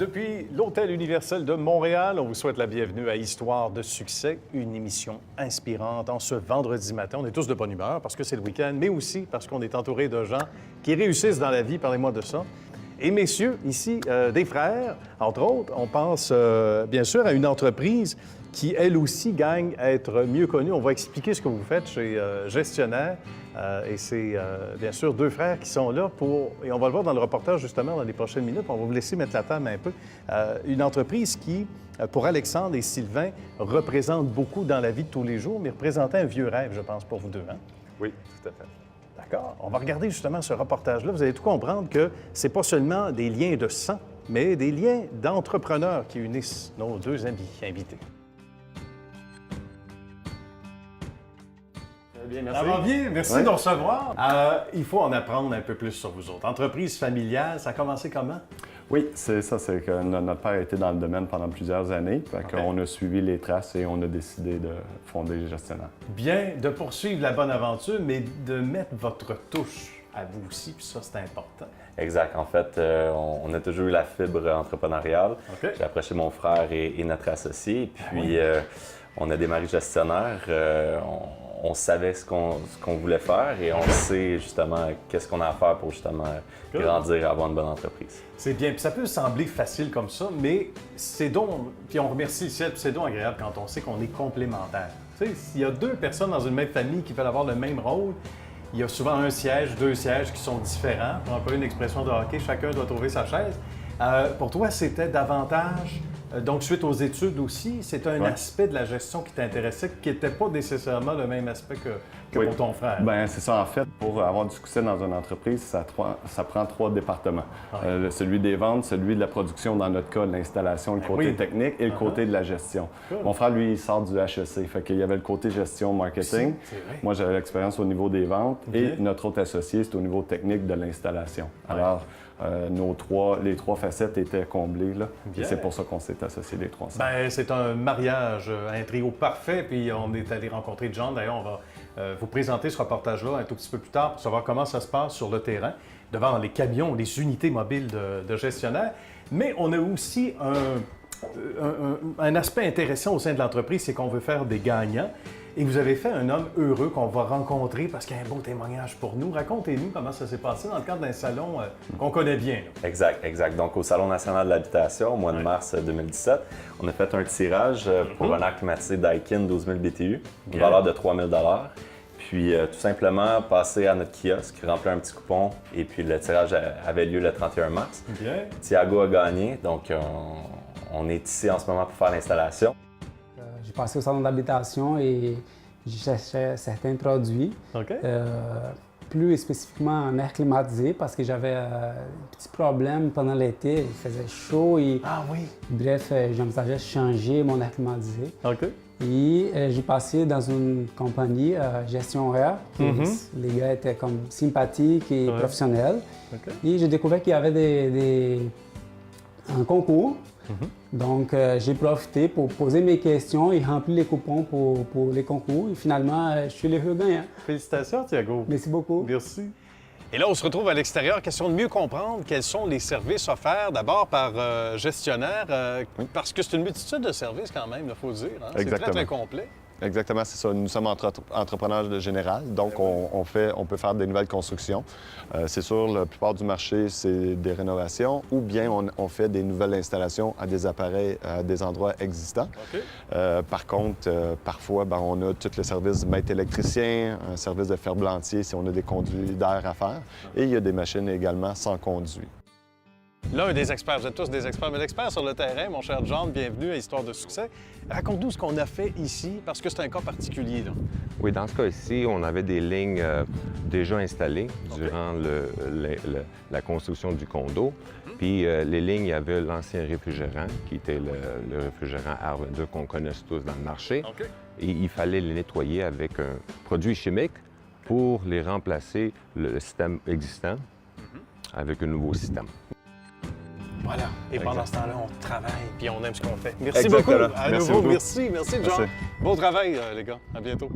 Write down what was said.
Depuis l'Hôtel Universel de Montréal, on vous souhaite la bienvenue à Histoire de succès, une émission inspirante en ce vendredi matin. On est tous de bonne humeur parce que c'est le week-end, mais aussi parce qu'on est entouré de gens qui réussissent dans la vie. Parlez-moi de ça. Et messieurs, ici, des frères, entre autres, on pense bien sûr à une entreprise qui, elle aussi, gagne à être mieux connue. On va expliquer ce que vous faites chez Gestionnaire. Et c'est bien sûr deux frères qui sont là pour, et on va le voir dans le reportage justement dans les prochaines minutes, on va vous laisser mettre la table un peu, une entreprise qui, pour Alexandre et Sylvain, représente beaucoup dans la vie de tous les jours, mais représentait un vieux rêve, je pense, pour vous deux. Hein? Oui, tout à fait. D'accord. On va regarder justement ce reportage-là. Vous allez tout comprendre que c'est pas seulement des liens de sang, mais des liens d'entrepreneurs qui unissent nos deux invités. Bien, merci. Ça va bien, merci de nous recevoir. Il faut en apprendre un peu plus sur vous autres. Entreprise familiale, ça a commencé comment? Oui, c'est ça, c'est que notre père a été dans le domaine pendant plusieurs années. Fait qu'on a suivi les traces et on a décidé de fonder Gestionnaire. Bien, de poursuivre la bonne aventure, mais de mettre votre touche à vous aussi, puis ça, c'est important. Exact. En fait, on a toujours eu la fibre entrepreneuriale. Okay. J'ai approché mon frère et notre associé, puis on a démarré Gestionnaire. On savait ce qu'on voulait faire et on sait justement qu'est-ce qu'on a à faire pour justement grandir et avoir une bonne entreprise. C'est bien. Puis ça peut sembler facile comme ça, mais c'est donc, puis on remercie le ciel, puis c'est donc agréable quand on sait qu'on est complémentaires. Tu sais, s'il y a deux personnes dans une même famille qui veulent avoir le même rôle, il y a souvent un siège, deux sièges qui sont différents. Pour employer une expression de hockey, chacun doit trouver sa chaise. Pour toi, c'était davantage... Donc, suite aux études aussi, c'est un aspect de la gestion qui t'intéressait, qui n'était pas nécessairement le même aspect que pour ton frère. Bien, c'est ça. En fait, pour avoir du succès dans une entreprise, ça prend trois départements. Celui des ventes, celui de la production, dans notre cas, l'installation, le côté technique et le côté de la gestion. Mon frère, lui, il sort du HEC. Fait qu'il y avait le côté gestion, marketing. Moi, j'avais l'expérience au niveau des ventes. Et notre autre associé, c'est au niveau technique de l'installation. Alors, les trois facettes étaient comblées, là. Et c'est pour ça qu'on s'est associés les trois. Bien, c'est un mariage, un trio parfait. Puis on est allé rencontrer John. D'ailleurs, on va vous présenter ce reportage-là un tout petit peu plus tard pour savoir comment ça se passe sur le terrain, devant les camions, les unités mobiles de Gestionnaire. Mais on a aussi un aspect intéressant au sein de l'entreprise, c'est qu'on veut faire des gagnants. Et vous avez fait un homme heureux qu'on va rencontrer parce qu'il y a un beau témoignage pour nous. Racontez-nous comment ça s'est passé dans le cadre d'un salon qu'on connaît bien. Là. Exact. Donc, au Salon national de l'habitation, au mois de mars 2017, on a fait un tirage pour un air climatisé Daikin 12 000 BTU, une valeur de 3 000 $. Puis, tout simplement, passer à notre kiosque, remplir un petit coupon, et puis le tirage avait lieu le 31 mars. Thiago a gagné, donc on est ici en ce moment pour faire l'installation. J'ai passé au salon d'habitation et j'ai cherché certains produits, plus spécifiquement en air climatisé parce que j'avais un petit problème pendant l'été, il faisait chaud et bref, j'envisageais de changer mon air climatisé. Et j'ai passé dans une compagnie gestion air, les gars étaient comme sympathiques et professionnels. Et j'ai découvert qu'il y avait un concours. Donc, j'ai profité pour poser mes questions et remplir les coupons pour les concours. Et finalement, je suis l'heureux gagnant. Félicitations, Thiago. Merci beaucoup. Merci. Et là, on se retrouve à l'extérieur. Question de mieux comprendre quels sont les services offerts d'abord par Gestionnaire, parce que c'est une multitude de services quand même, il faut le dire. Hein? C'est très, très complet. Exactement, c'est ça. Nous sommes entrepreneurs de général, donc on peut faire des nouvelles constructions. C'est sûr, la plupart du marché, c'est des rénovations ou bien on fait des nouvelles installations à des appareils à des endroits existants. Par contre, parfois, on a tout le service de maître électricien, un service de ferblantier si on a des conduits d'air à faire. Et il y a des machines également sans conduit. L'un des experts, vous êtes tous des experts, mais l'expert sur le terrain, mon cher John, bienvenue à Histoire de succès. Raconte-nous ce qu'on a fait ici, parce que c'est un cas particulier. Là. Oui, dans ce cas-ci, on avait des lignes déjà installées durant la construction du condo. Puis les lignes, il y avait l'ancien réfrigérant, qui était le réfrigérant R22 qu'on connaît tous dans le marché. Et il fallait les nettoyer avec un produit chimique pour les remplacer le système existant avec un nouveau système. Voilà. Et pendant ce temps-là, on travaille puis on aime ce qu'on fait. Merci beaucoup. À nouveau, merci John. Bon travail, les gars. À bientôt.